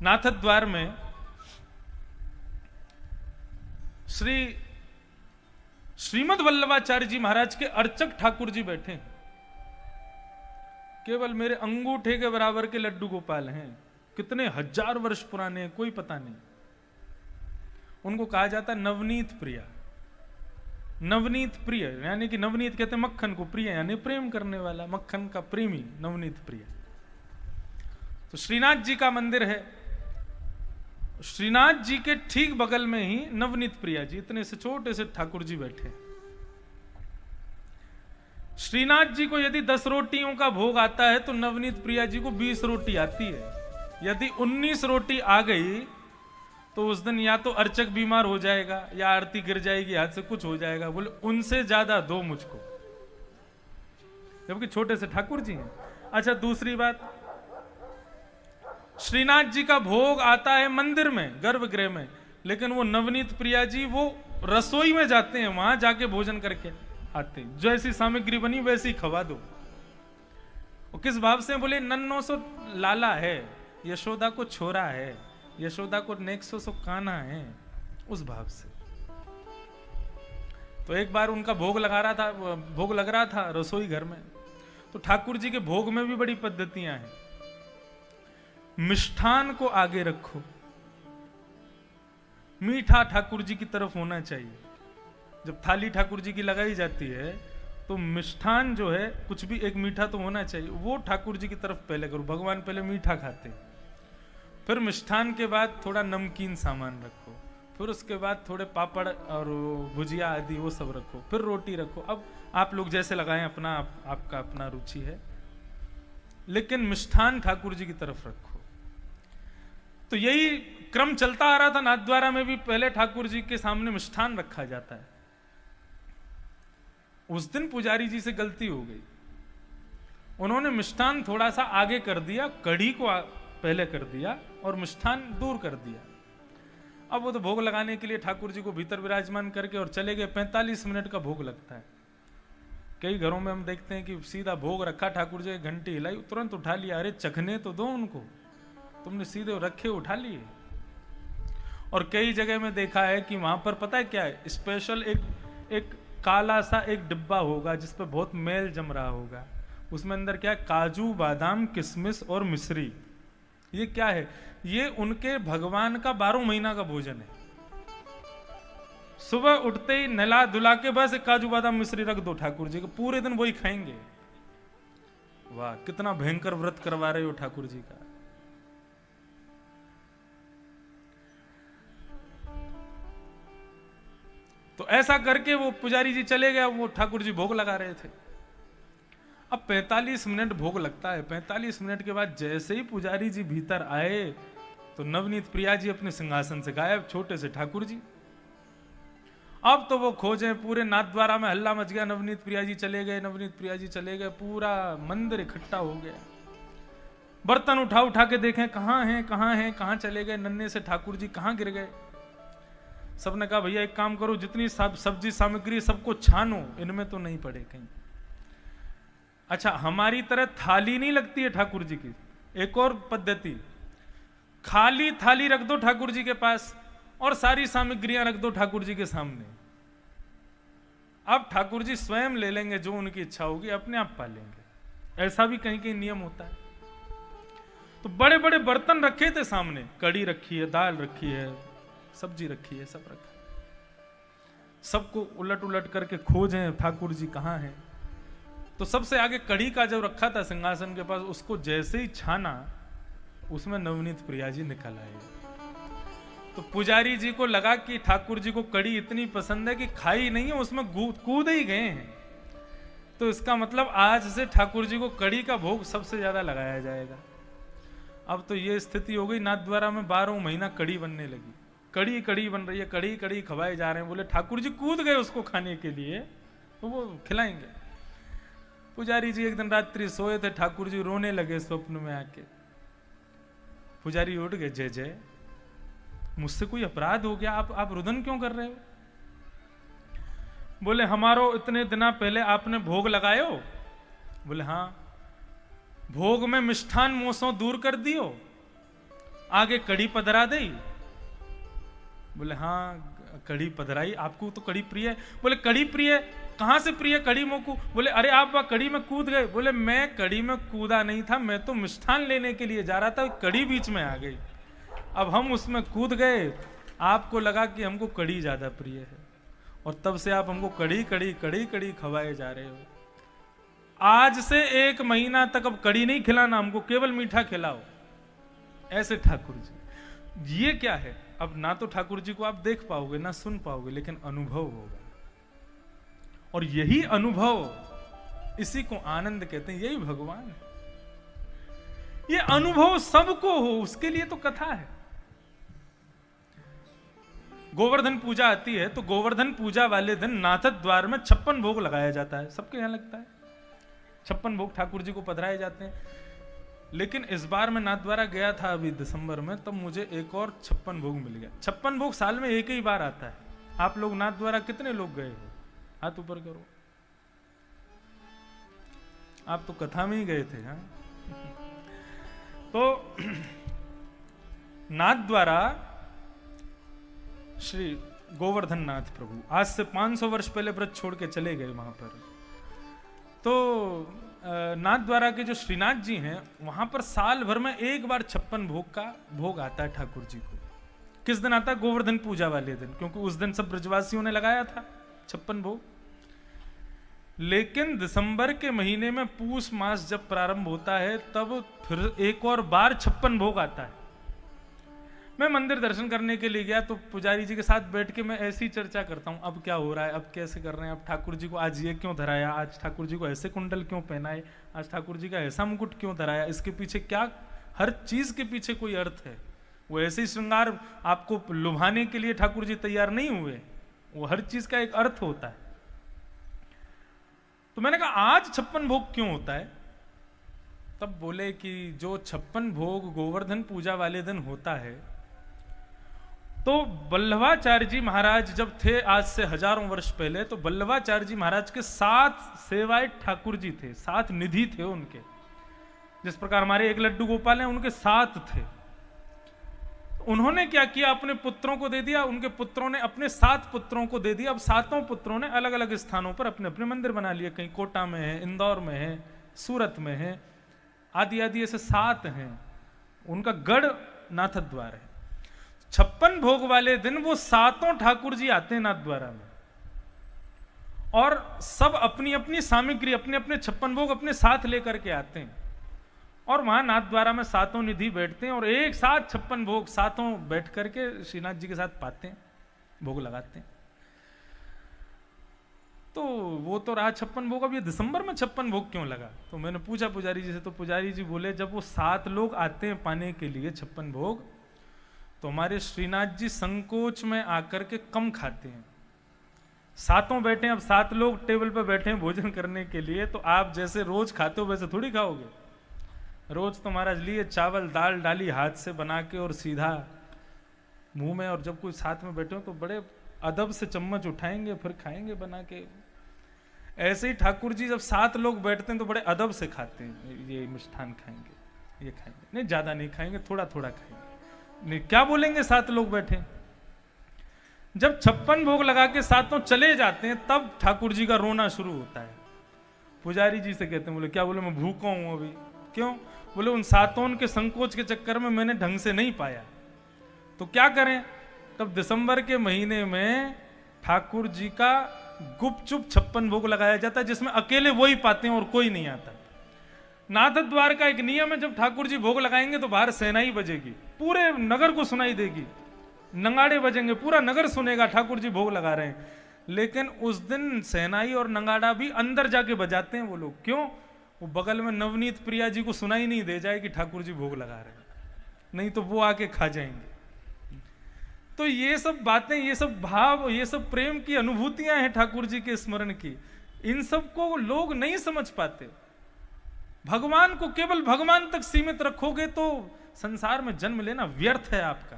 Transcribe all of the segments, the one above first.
नाथद्वार में श्रीमद वल्लभाचार्य जी महाराज के अर्चक ठाकुर जी बैठे हैं। केवल मेरे अंगूठे के बराबर के लड्डू गोपाल हैं, कितने हजार वर्ष पुराने हैं कोई पता नहीं। उनको कहा जाता नवनीत प्रिया। नवनीत प्रिय यानी कि नवनीत कहते हैं मक्खन को, प्रिय यानी प्रेम करने वाला, मक्खन का प्रेमी, नवनीत प्रिय। तो श्रीनाथ जी का मंदिर है, श्रीनाथ जी के ठीक बगल में ही नवनीत प्रिया जी, इतने से छोटे से ठाकुर जी बैठे। श्रीनाथ जी को यदि 10 रोटियों का भोग आता है तो नवनीत प्रिया जी को 20 रोटी आती है। यदि 19 रोटी आ गई तो उस दिन या तो अर्चक बीमार हो जाएगा या आरती गिर जाएगी, हाथ से कुछ हो जाएगा। बोले उनसे ज्यादा दो मुझको, जबकि छोटे से ठाकुर जी हैं। अच्छा, दूसरी बात, श्रीनाथ जी का भोग आता है मंदिर में, गर्भगृह में, लेकिन वो नवनीत प्रिया जी वो रसोई में जाते हैं, वहां जाके भोजन करके आते हैं। जैसी सामग्री बनी वैसी खवा दो। वो किस भाव से? बोले नन्नो सो लाला है, यशोदा को छोरा है, यशोदा को नेक्सो सो काना है, उस भाव से। तो एक बार उनका भोग लग रहा था रसोई घर में। तो ठाकुर जी के भोग में भी बड़ी पद्धतियां हैं। मिष्ठान को आगे रखो, मीठा ठाकुर जी की तरफ होना चाहिए। जब थाली ठाकुर जी की लगाई जाती है तो मिष्ठान जो है, कुछ भी एक मीठा तो होना चाहिए, वो ठाकुर जी की तरफ पहले करो। भगवान पहले मीठा खाते, फिर मिष्ठान के बाद थोड़ा नमकीन सामान रखो, फिर उसके बाद थोड़े पापड़ और भुजिया आदि वो सब रखो, फिर रोटी रखो। अब आप लोग जैसे लगाएं, आपका अपना रुचि है, लेकिन मिष्ठान ठाकुर जी की तरफ रखो। तो यही क्रम चलता आ रहा था नाथद्वारा में भी। पहले ठाकुर जी के सामने मिष्ठान रखा जाता है। उस दिन पुजारी जी से गलती हो गई, उन्होंने मिष्ठान थोड़ा सा आगे कर दिया, कढ़ी को पहले कर दिया और मिष्ठान दूर कर दिया। अब वो तो भोग लगाने के लिए ठाकुर जी को भीतर विराजमान करके और चले गए। 45 मिनट का भोग लगता है। कई घरों में हम देखते हैं कि सीधा भोग रखा, ठाकुर जी घंटी हिलाई, तुरंत उठा लिया। अरे चखने तो दो उनको, तुमने सीधे रखे उठा लिए। और कई जगह में देखा है कि वहां पर पता है क्या है, स्पेशल एक काला सा एक डिब्बा होगा जिस पर बहुत मेल जम रहा होगा। उसमें अंदर क्या है, काजू, बादाम, किशमिश और मिश्री। ये क्या है? ये उनके भगवान का 12 महीना का भोजन है। सुबह उठते ही नहला धुला के बस काजू बादाम मिश्री रख दो ठाकुर जी को, पूरे दिन वही खाएंगे। वाह, कितना भयंकर व्रत करवा रहे हो ठाकुर जी का। तो ऐसा करके वो पुजारी जी चले गए, वो ठाकुर जी भोग लगा रहे थे। अब 45 मिनट भोग लगता है। 45 मिनट के बाद जैसे ही पुजारी जी भीतर आए तो नवनीत प्रिया जी अपने सिंहासन से गायब, छोटे से ठाकुर जी। अब तो वो खोजे, पूरे नाथद्वारा में हल्ला मच गया, नवनीत प्रिया जी चले गए, नवनीत प्रिया जी चले गए। पूरा मंदिर इकट्ठा हो गया। बर्तन उठा के देखें कहां हैं, कहां चले गए, नन्हे से ठाकुर जी कहां गिर गए। सबने कहा भैया एक काम करो, जितनी सब्जी सामग्री सबको छानो, इनमें तो नहीं पड़े कहीं। अच्छा, हमारी तरह थाली नहीं लगती है ठाकुर जी की। एक और पद्धति, खाली थाली रख दो ठाकुर जी के पास और सारी सामग्रियां रख दो ठाकुर जी के सामने। अब ठाकुर जी स्वयं ले लेंगे, जो उनकी इच्छा होगी अपने आप पालेंगे। ऐसा भी कहीं कहीं नियम होता है। तो बड़े बड़े बर्तन रखे थे सामने, कड़ी रखी है, दाल रखी है, सब्जी रखी है, सब रखा। सबको उलट उलट करके खोजें ठाकुर जी कहां हैं। तो सबसे आगे कड़ी का जो रखा था सिंहासन के पास, उसको जैसे ही छाना, उसमें नवनीत प्रिया जी निकल आए। तो पुजारी जी को लगा कि ठाकुर जी को कड़ी इतनी पसंद है कि खाई नहीं है, उसमें कूद ही गए हैं। तो इसका मतलब आज से ठाकुर जी को कड़ी का भोग सबसे ज्यादा लगाया जाएगा। अब तो ये स्थिति हो गई, नाथद्वारा में 12 महीना कड़ी बनने लगी। कड़ी बन रही है, कड़ी खवाए जा रहे हैं। बोले ठाकुर जी कूद गए उसको खाने के लिए, तो वो खिलाएंगे। पुजारी जी एक दिन रात्रि सोए थे, ठाकुर जी रोने लगे स्वप्न में आके। पुजारी उठ गए, जय जय, मुझसे कोई अपराध हो गया, आप रुदन क्यों कर रहे हो? बोले हमारो इतने दिना पहले आपने भोग लगाए हो? बोले हाँ। भोग में मिष्ठान मोसों दूर कर दियो? आगे कड़ी पधरा दे। बोले हाँ कड़ी पधराई, आपको तो कड़ी प्रिय है। बोले कड़ी प्रिय, कहां से प्रिय कड़ी मोकू? बोले अरे आप वह कड़ी में कूद गए। बोले मैं कड़ी में कूदा नहीं था, मैं तो मिष्ठान लेने के लिए जा रहा था, कड़ी बीच में आ गई, अब हम उसमें कूद गए, आपको लगा कि हमको कड़ी ज्यादा प्रिय है, और तब से आप हमको कड़ी कड़ी कड़ी कड़ी खवाए जा रहे हो। आज से 1 महीना तक अब कड़ी नहीं खिलाना, हमको केवल मीठा खिलाओ। ऐसे ठाकुर जी। ये क्या है? अब ना तो ठाकुर जी को आप देख पाओगे ना सुन पाओगे, लेकिन अनुभव होगा, और यही अनुभव, इसी को आनंद कहते हैं, यही भगवान है। ये अनुभव सबको हो, उसके लिए तो कथा है। गोवर्धन पूजा आती है तो गोवर्धन पूजा वाले दिन नाथद द्वार में 56 भोग लगाया जाता है। सबके यहां लगता है 56 भोग ठाकुर जी को पधराए जाते हैं। लेकिन इस बार मैं नाथद्वारा गया था अभी दिसंबर में, तब मुझे एक और 56 भोग मिल गया। 56 भोग साल में एक ही बार आता है। आप लोग नाथद्वारा कितने लोग गए हो? हाथ ऊपर करो। आप तो कथा में ही गए थे। हाँ तो नाथद्वारा श्री गोवर्धन नाथ प्रभु आज से 500 वर्ष पहले व्रत छोड़ के चले गए वहां पर। तो नाथद्वारा के जो श्रीनाथ जी हैं वहां पर साल भर में एक बार 56 भोग का भोग आता है ठाकुर जी को। किस दिन आता है? गोवर्धन पूजा वाले दिन, क्योंकि उस दिन सब ब्रजवासियों ने लगाया था 56 भोग। लेकिन दिसंबर के महीने में पूष मास जब प्रारंभ होता है तब फिर एक और बार 56 भोग आता है। मैं मंदिर दर्शन करने के लिए गया तो पुजारी जी के साथ बैठ के मैं ऐसी चर्चा करता हूँ, अब क्या हो रहा है, अब कैसे कर रहे हैं, अब ठाकुर जी को आज ये क्यों धराया, आज ठाकुर जी को ऐसे कुंडल क्यों पहनाए, आज ठाकुर जी का ऐसा मुकुट क्यों धराया, इसके पीछे क्या, हर चीज के पीछे कोई अर्थ है। वो ऐसे ही श्रृंगार आपको लुभाने के लिए ठाकुर जी तैयार नहीं हुए, वो हर चीज का एक अर्थ होता है। तो मैंने कहा आज 56 भोग क्यों होता है? तब बोले कि जो 56 भोग गोवर्धन पूजा वाले दिन होता है, तो वल्लभाचार्य जी महाराज जब थे आज से हजारों वर्ष पहले, तो वल्लभाचार्य जी महाराज के 7 सेवाए ठाकुर जी थे, 7 निधि थे उनके। जिस प्रकार हमारे एक लड्डू गोपाल हैं, उनके 7 थे। उन्होंने क्या किया? अपने पुत्रों को दे दिया, उनके पुत्रों ने अपने 7 पुत्रों को दे दिया। अब 7 पुत्रों ने अलग अलग स्थानों पर अपने अपने मंदिर बना लिए, कहीं कोटा में है, इंदौर में है, सूरत में है, आदि आदि ऐसे 7 हैं। उनका गढ़ नाथद्वार है। 56 भोग वाले दिन वो 7 ठाकुर जी आते हैं नाथद्वारा में, और सब अपनी अपनी सामग्री, अपने अपने 56 भोग अपने साथ लेकर के आते हैं, और वहां नाथद्वारा में 7 निधि बैठते हैं और एक साथ 56 भोग 7 बैठ करके श्रीनाथ जी के साथ पाते हैं, भोग लगाते हैं। तो वो तो रहा 56 भोग। अब ये दिसंबर में 56 भोग क्यों लगा? तो मैंने पूछा पुजारी जी से, तो पुजारी जी बोले जब वो 7 लोग आते हैं पाने के लिए 56 भोग, तो हमारे श्रीनाथ जी संकोच में आकर के कम खाते हैं। 7 बैठे हैं, अब 7 लोग टेबल पर बैठे हैं भोजन करने के लिए, तो आप जैसे रोज खाते हो वैसे थोड़ी खाओगे। रोज तो महाराज लिए चावल दाल डाली हाथ से बना के और सीधा मुंह में, और जब कोई साथ में बैठे हो तो बड़े अदब से चम्मच उठाएंगे फिर खाएंगे बना के। ऐसे ही ठाकुर जी जब 7 लोग बैठते हैं तो बड़े अदब से खाते हैं। ये मिष्ठान खाएंगे, ये खाएंगे, नहीं ज्यादा नहीं खाएंगे, थोड़ा थोड़ा खाएंगे। नहीं क्या बोलेंगे? 7 लोग बैठे। जब 56 भोग लगा के 7 चले जाते हैं तब ठाकुर जी का रोना शुरू होता है। पुजारी जी से कहते हैं, बोले क्या? बोले मैं भूखा हूं अभी। क्यों? बोले उन 7 के संकोच के चक्कर में मैंने ढंग से नहीं पाया। तो क्या करें? तब दिसंबर के महीने में ठाकुर जी का गुपचुप 56 भोग लगाया जाता है, जिसमें अकेले वो ही पाते हैं और कोई नहीं आता। नाथद्वार का एक नियम है, जब ठाकुर जी भोग लगाएंगे तो बाहर सेनाई बजेगी, पूरे नगर को सुनाई देगी, नगाड़े बजेंगे, पूरा नगर सुनेगा ठाकुर जी भोग लगा रहे हैं। लेकिन उस दिन सेनाई और नगाड़ा भी अंदर जाके बजाते हैं वो लोग। क्यों? वो बगल में नवनीत प्रिया जी को सुनाई नहीं दे जाए कि ठाकुर जी भोग लगा रहे हैं, नहीं तो वो आके खा जाएंगे। तो ये सब बातें, ये सब भाव, ये सब प्रेम की अनुभूतियां हैं ठाकुर जी के स्मरण की। इन सब को लोग नहीं समझ पाते। भगवान को केवल भगवान तक सीमित रखोगे तो संसार में जन्म लेना व्यर्थ है आपका।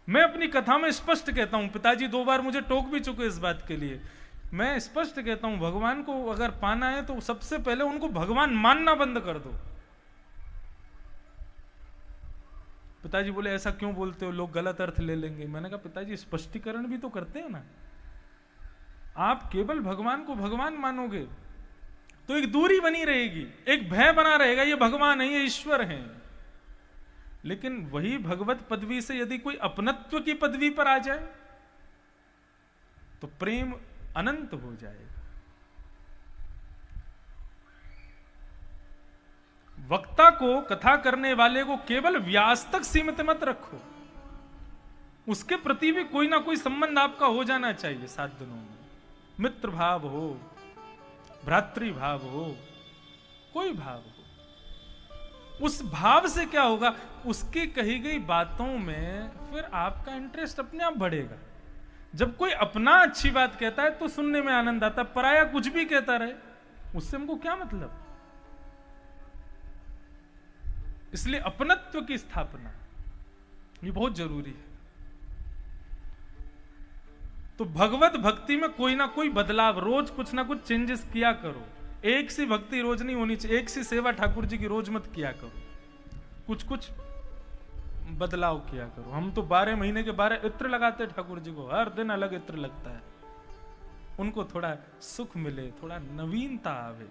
मैं अपनी कथा में स्पष्ट कहता हूं, पिताजी 2 बार मुझे टोक भी चुके इस बात के लिए। मैं स्पष्ट कहता हूं, भगवान को अगर पाना है तो सबसे पहले उनको भगवान मानना बंद कर दो। पिताजी बोले ऐसा क्यों बोलते हो, लोग गलत अर्थ ले लेंगे। मैंने कहा पिताजी स्पष्टीकरण भी तो करते हैं ना, आप केवल भगवान को भगवान मानोगे तो एक दूरी बनी रहेगी, एक भय बना रहेगा, ये भगवान है, ये ईश्वर है। लेकिन वही भगवत पदवी से यदि कोई अपनत्व की पदवी पर आ जाए तो प्रेम अनंत हो जाएगा। वक्ता को, कथा करने वाले को केवल व्यास तक सीमित मत रखो, उसके प्रति भी कोई ना कोई संबंध आपका हो जाना चाहिए। 7 दिनों में मित्र भाव हो, भ्रातृ भाव हो, कोई भाव हो, उस भाव से क्या होगा, उसकी कही गई बातों में फिर आपका इंटरेस्ट अपने आप बढ़ेगा। जब कोई अपना अच्छी बात कहता है तो सुनने में आनंद आता, पराया कुछ भी कहता रहे उससे हमको क्या मतलब। इसलिए अपनत्व की स्थापना ये बहुत जरूरी है। तो भगवत भक्ति में कोई ना कोई बदलाव, रोज कुछ ना कुछ चेंजेस किया करो। एक सी भक्ति रोज नहीं होनी चाहिए, एक सी सेवा ठाकुर जी की रोज मत किया करो, कुछ कुछ बदलाव किया करो। हम तो 12 महीने के 12 इत्र लगाते ठाकुर जी को, हर दिन अलग इत्र लगता है, उनको थोड़ा सुख मिले, थोड़ा नवीनता आवे।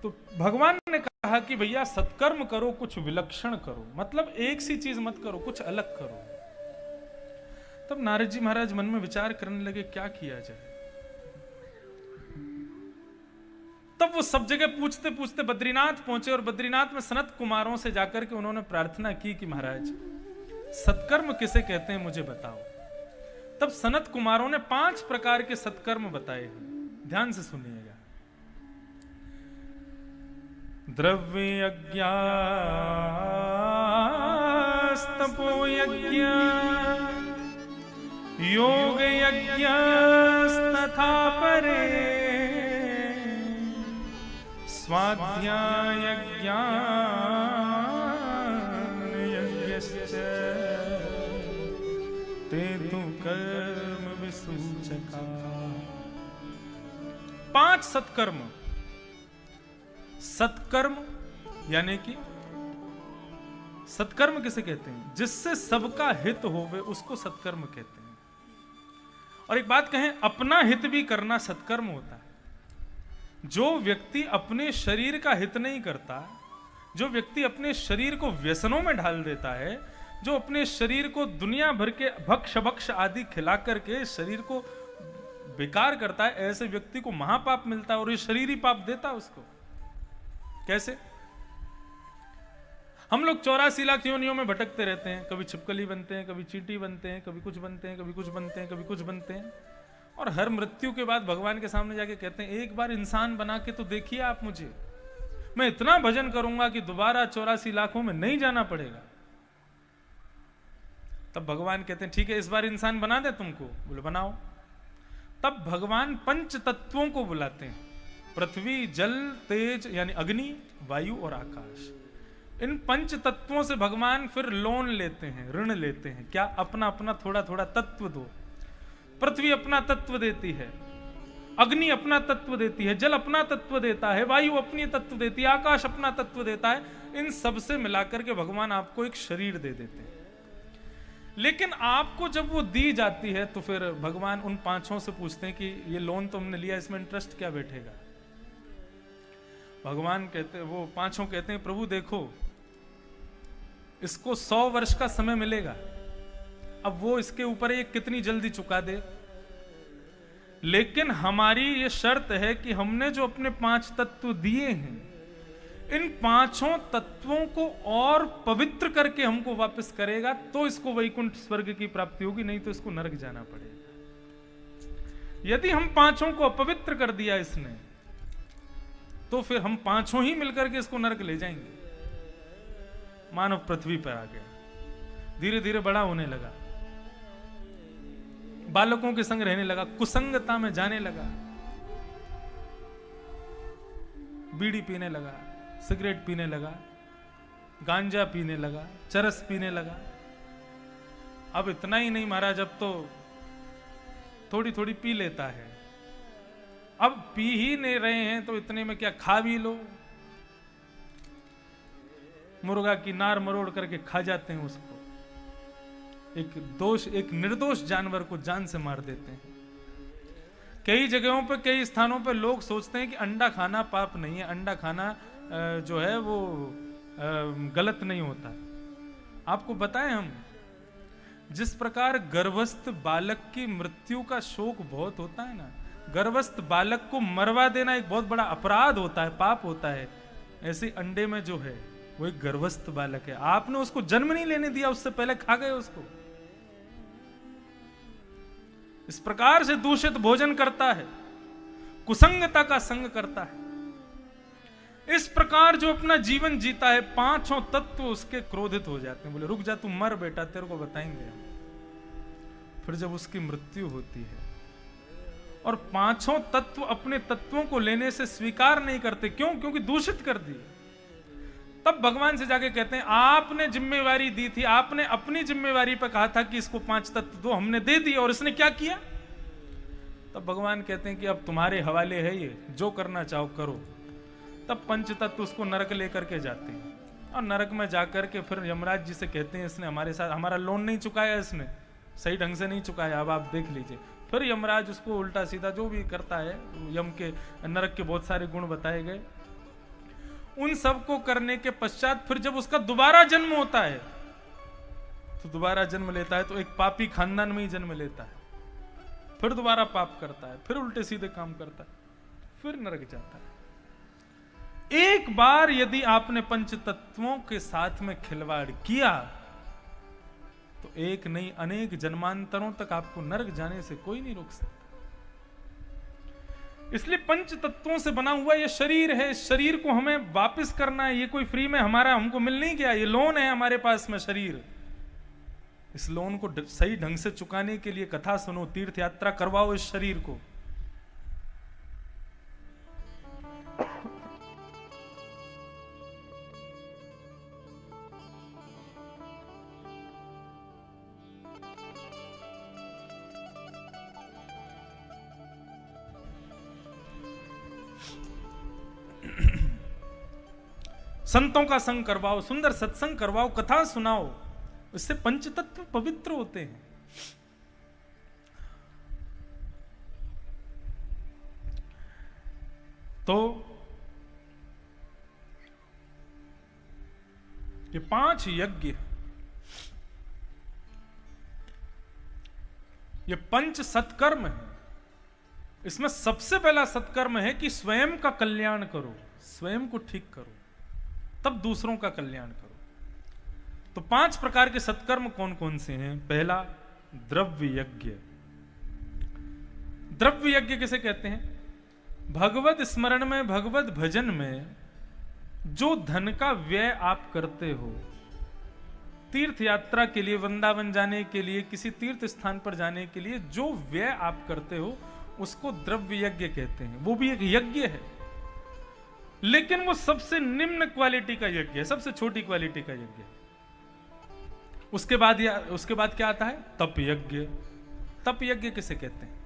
तो भगवान ने कहा कि भैया सत्कर्म करो, कुछ विलक्षण करो, मतलब एक सी चीज मत करो, कुछ अलग करो। तब नारद जी महाराज मन में विचार करने लगे क्या किया जाए। तब वो सब जगह पूछते पूछते बद्रीनाथ पहुंचे और बद्रीनाथ में सनत कुमारों से जाकर के उन्होंने प्रार्थना की कि महाराज सत्कर्म किसे कहते हैं मुझे बताओ। तब सनत कुमारों ने 5 प्रकार के सत्कर्म बताए हैं, ध्यान से सुनिएगा। द्रव्य यज्ञ, तपो यज्ञ, योग यज्ञ तथा परे, स्वाध्याय यज्ञश्च ते तु कर्म विसूचका। 5 सत्कर्म। सत्कर्म यानी कि सत्कर्म किसे कहते हैं, जिससे सबका हित होवे उसको सत्कर्म कहते हैं। और एक बात कहें, अपना हित भी करना सत्कर्म होता है। जो व्यक्ति अपने शरीर का हित नहीं करता, जो व्यक्ति अपने शरीर को व्यसनों में ढाल देता है, जो अपने शरीर को दुनिया भर के भक्ष आदि खिला करके शरीर को बेकार करता है, ऐसे व्यक्ति को महापाप मिलता है और ये शरीर ही पाप देता है उसको। कैसे? हम लोग 84 लाख योनियों में भटकते रहते हैं, कभी छिपकली बनते हैं, कभी चींटी बनते हैं, कभी कुछ बनते हैं, कभी कुछ बनते हैं, कभी कुछ बनते हैं, और हर मृत्यु के बाद भगवान के सामने जाके कहते हैं एक बार इंसान बना के तो देखिए आप मुझे, मैं इतना भजन करूंगा कि दोबारा 84 लाखों में नहीं जाना पड़ेगा। तब भगवान कहते हैं ठीक है इस बार इंसान बना दे तुमको, बोले बनाओ। तब भगवान 5 तत्वों को बुलाते हैं, पृथ्वी, जल, तेज यानी अग्नि, वायु और आकाश। इन 5 तत्वों से भगवान फिर लोन लेते हैं, ऋण लेते हैं। क्या? अपना अपना थोड़ा थोड़ा तत्व दो। पृथ्वी अपना तत्व देती है, अग्नि अपना तत्व देती है, जल अपना तत्व देता है, वायु अपनी तत्व देती है, आकाश अपना तत्व देता है। इन सब से मिलाकर के भगवान आपको एक शरीर दे देते हैं। लेकिन आपको जब वो दी जाती है तो फिर भगवान उन 5 से पूछते हैं कि ये लोन तो हमने लिया, इसमें इंटरेस्ट क्या बैठेगा? भगवान कहते हैं, वो 5 कहते हैं प्रभु देखो इसको 100 वर्ष का समय मिलेगा, अब वो इसके ऊपर ये कितनी जल्दी चुका दे, लेकिन हमारी ये शर्त है कि हमने जो अपने 5 तत्व दिए हैं, इन 5 तत्वों को और पवित्र करके हमको वापस करेगा तो इसको वैकुंठ स्वर्ग की प्राप्ति होगी, नहीं तो इसको नरक जाना पड़ेगा। यदि हम 5 को अपवित्र कर दिया इसने, तो फिर हम 5 ही मिलकर के इसको नरक ले जाएंगे। मानव पृथ्वी पर आ गया, धीरे धीरे बड़ा होने लगा, बालकों के संग रहने लगा, कुसंगता में जाने लगा, बीड़ी पीने लगा, सिगरेट पीने लगा, गांजा पीने लगा, चरस पीने लगा। अब इतना ही नहीं महाराज, अब तो थोड़ी थोड़ी पी लेता है। अब पी ही नहीं रहे हैं तो इतने में क्या खा भी लो। मुर्गा की नार मरोड़ करके खा जाते हैं उसको। एक निर्दोष जानवर को जान से मार देते हैं। कई जगहों पर, कई स्थानों पर लोग सोचते हैं कि अंडा खाना पाप नहीं है, अंडा खाना जो है वो गलत नहीं होता। आपको बताएं हम, जिस प्रकार गर्भस्थ बालक की मृत्यु का शोक बहुत होता है ना, गर्भस्थ बालक को मरवा देना एक बहुत बड़ा अपराध होता है, पाप होता है, ऐसे अंडे में जो है वो एक गर्भस्थ बालक है। आपने उसको जन्म नहीं लेने दिया, उससे पहले खा गए उसको। इस प्रकार से दूषित भोजन करता है, कुसंगता का संग करता है। इस प्रकार जो अपना जीवन जीता है, पांचों तत्व उसके क्रोधित हो जाते हैं, बोले रुक जा, तू मर बेटा, तेरे को बताएंगे। फिर जब उसकी मृत्यु होती है और पांचों तत्व अपने तत्वों को लेने से स्वीकार नहीं करते, क्यों? क्योंकि दूषित कर दिए। तब भगवान से जाके कहते हैं, आपने जिम्मेवारी दी थी, आपने अपनी जिम्मेवारी पर कहा था कि इसको पांच तत्व दो, हमने दे दिया, और इसने क्या किया? तब भगवान कहते हैं कि अब तुम्हारे हवाले है ये, जो करना चाहो करो। तब पंच तत्व उसको नरक लेकर के जाते हैं, और नरक में जाकर के फिर यमराज जी से कहते हैं, इसने हमारे साथ हमारा लोन नहीं चुकाया, इसने सही ढंग से नहीं चुकाया, अब आप देख लीजिए। फिर यमराज उसको उल्टा सीधा जो भी करता है, यम के नरक के बहुत सारे गुण बताए गए। उन सब को करने के पश्चात फिर जब उसका दोबारा जन्म होता है, तो दोबारा जन्म लेता है तो एक पापी खानदान में ही जन्म लेता है, फिर दोबारा पाप करता है, फिर उल्टे सीधे काम करता है, फिर नरक जाता है। एक बार यदि आपने पंच तत्वों के साथ में खिलवाड़ किया तो एक नहीं अनेक जन्मांतरों तक आपको नरक जाने से कोई नहीं रोक सकता। इसलिए पंच तत्वों से बना हुआ ये शरीर है, इस शरीर को हमें वापस करना है। ये कोई फ्री में हमारा हमको मिल नहीं गया, ये लोन है हमारे पास में शरीर। इस लोन को सही ढंग से चुकाने के लिए कथा सुनो, तीर्थ यात्रा करवाओ इस शरीर को। संतों का संग करवाओ, सुंदर सत्संग करवाओ, कथा सुनाओ, इससे पंचतत्व पवित्र होते हैं। तो ये 5 यज्ञ, ये पंच सत्कर्म है। इसमें सबसे पहला सत्कर्म है कि स्वयं का कल्याण करो, स्वयं को ठीक करो, तब दूसरों का कल्याण करो। तो 5 प्रकार के सत्कर्म कौन कौन से हैं? पहला, द्रव्य यज्ञ। द्रव्य यज्ञ किसे कहते हैं? भगवत स्मरण में, भगवत भजन में जो धन का व्यय आप करते हो, तीर्थ यात्रा के लिए, वृंदावन जाने के लिए, किसी तीर्थ स्थान पर जाने के लिए जो व्यय आप करते हो, उसको द्रव्य यज्ञ कहते हैं। वो भी एक यज्ञ है, लेकिन वो सबसे निम्न क्वालिटी का यज्ञ है, सबसे छोटी क्वालिटी का यज्ञ है। उसके बाद क्या आता है? तप यज्ञ। तप यज्ञ किसे कहते हैं?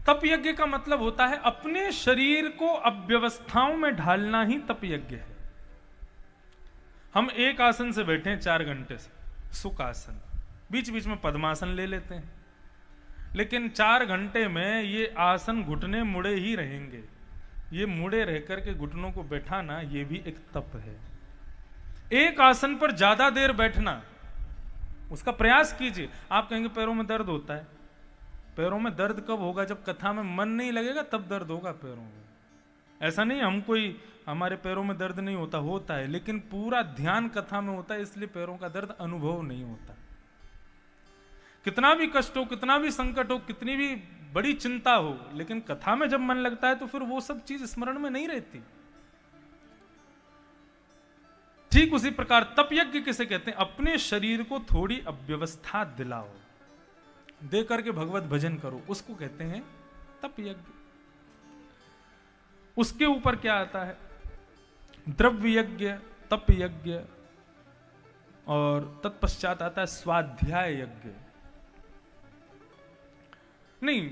तप यज्ञ का मतलब होता है अपने शरीर को अव्यवस्थाओं में ढालना ही तप यज्ञ है। हम एक आसन से बैठे हैं 4 घंटे से, सुख आसन, बीच बीच में पद्मासन ले लेते हैं, लेकिन 4 घंटे में ये आसन घुटने मुड़े ही रहेंगे। ये मुड़े रह करके घुटनों को बैठाना, ये भी एक तप है। एक आसन पर ज्यादा देर बैठना, उसका प्रयास कीजिए। आप कहेंगे पैरों में दर्द होता है। पैरों में दर्द कब होगा? जब कथा में मन नहीं लगेगा, तब दर्द होगा पैरों में। ऐसा नहीं हमारे पैरों में दर्द नहीं होता, होता है, लेकिन पूरा ध्यान कथा में होता है, इसलिए पैरों का दर्द अनुभव नहीं होता। कितना भी कष्ट हो, कितना भी संकट हो, कितनी भी बड़ी चिंता हो, लेकिन कथा में जब मन लगता है तो फिर वो सब चीज स्मरण में नहीं रहती। ठीक उसी प्रकार तप यज्ञ किसे कहते हैं? अपने शरीर को थोड़ी अव्यवस्था दिलाओ, दे करके भगवत भजन करो, उसको कहते हैं तप यज्ञ। उसके ऊपर क्या आता है? द्रव्य यज्ञ, तप यज्ञ, और तत्पश्चात आता है स्वाध्याय यज्ञ। नहीं,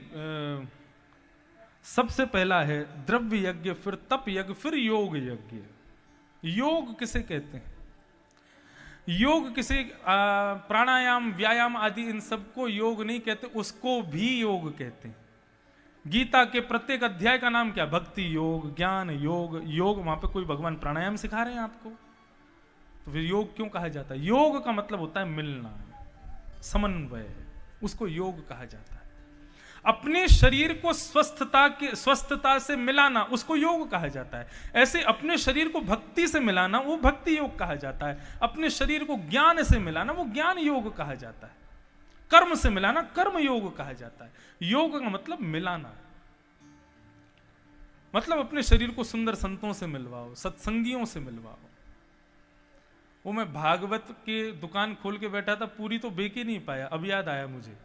सबसे पहला है द्रव्य यज्ञ, फिर तप यज्ञ, फिर योग यज्ञ। योग किसे कहते हैं? योग किसी प्राणायाम व्यायाम आदि इन सबको योग नहीं कहते, उसको भी योग कहते हैं। गीता के प्रत्येक अध्याय का नाम क्या? भक्ति योग, ज्ञान योग। योग वहां पे कोई भगवान प्राणायाम सिखा रहे हैं आपको, तो फिर योग क्यों कहा जाता है? योग का मतलब होता है मिलना, समन्वय, उसको योग कहा जाता है। अपने शरीर को स्वस्थता से मिलाना, उसको योग कहा जाता है। ऐसे अपने शरीर को भक्ति से मिलाना, वो भक्ति योग कहा जाता है। अपने शरीर को ज्ञान से मिलाना, वो ज्ञान योग कहा जाता है। कर्म से मिलाना, कर्म योग कहा जाता है। योग का मतलब मिलाना, मतलब अपने शरीर को सुंदर संतों से मिलवाओ, सत्संगियों से मिलवाओ। वो मैं भागवत की दुकान खोल के बैठा था, पूरी तो बेच ही नहीं पाया। अब याद आया मुझे,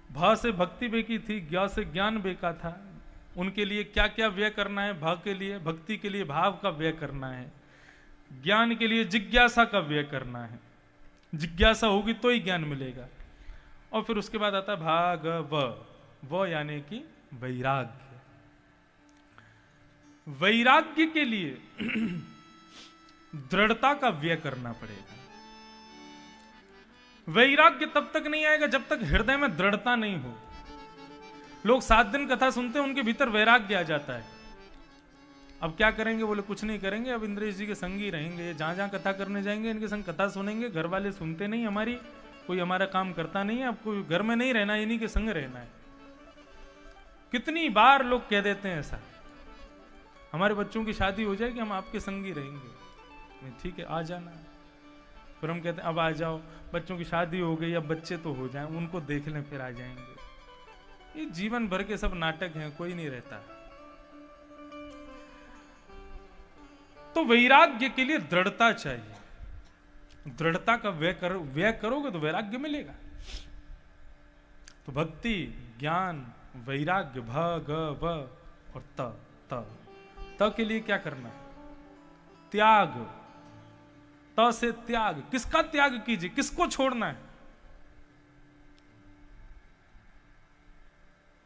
भा से भक्ति बेकी थी, ज्ञा से ज्ञान बेका था। उनके लिए क्या क्या व्यय करना है? भा के लिए, भक्ति के लिए भाव का व्यय करना है, ज्ञान के लिए जिज्ञासा का व्यय करना है। जिज्ञासा होगी तो ही ज्ञान मिलेगा। और फिर उसके बाद आता भाग व यानी कि वैराग्य। वैराग्य के लिए दृढ़ता का व्यय करना पड़ेगा। वैराग्य तब तक नहीं आएगा जब तक हृदय में दृढ़ता नहीं हो। लोग 7 दिन कथा सुनते हैं, उनके भीतर वैराग्य आ जाता है। अब क्या करेंगे? बोले कुछ नहीं करेंगे, अब इंद्रेश जी के संग ही रहेंगे। जहां जहां कथा करने जाएंगे इनके संग कथा सुनेंगे। घर वाले सुनते नहीं हमारी, कोई हमारा काम करता नहीं है, अब कोई घर में नहीं रहना, इन्हीं के संग रहना है। कितनी बार लोग कह देते हैं ऐसा, हमारे बच्चों की शादी हो जाएगी, हम आपके संग ही रहेंगे। ठीक है, आ जाना। फिर हम कहते हैं अब आ जाओ, बच्चों की शादी हो गई, अब बच्चे तो हो जाएं, उनको देख लें फिर आ जाएंगे। ये जीवन भर के सब नाटक हैं, कोई नहीं रहता। तो वैराग्य के लिए दृढ़ता चाहिए। दृढ़ता का व्यय करोगे तो वैराग्य मिलेगा। तो भक्ति, ज्ञान, वैराग्य, भ ग व और त के लिए क्या करना है? त्याग। त से त्याग। किसका त्याग कीजिए? किसको छोड़ना है?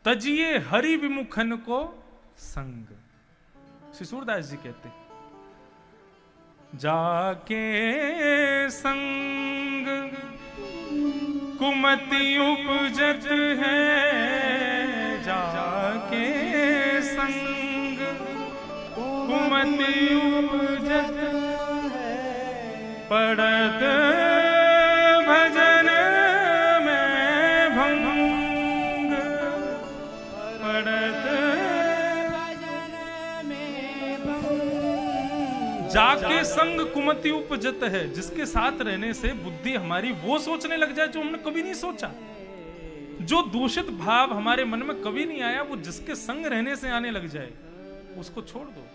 तजिए हरि विमुखन को संग। श्री सूरदास जी कहते हैं, जाके संग कुमति उपजत है, जाके संग कुमति उपजत पड़त भजन में भंग, पड़त भजन में भंग। जाके संग कुमति उपजत है, जिसके साथ रहने से बुद्धि हमारी वो सोचने लग जाए जो हमने कभी नहीं सोचा। जो दूषित भाव हमारे मन में कभी नहीं आया, वो जिसके संग रहने से आने लग जाए, उसको छोड़ दो।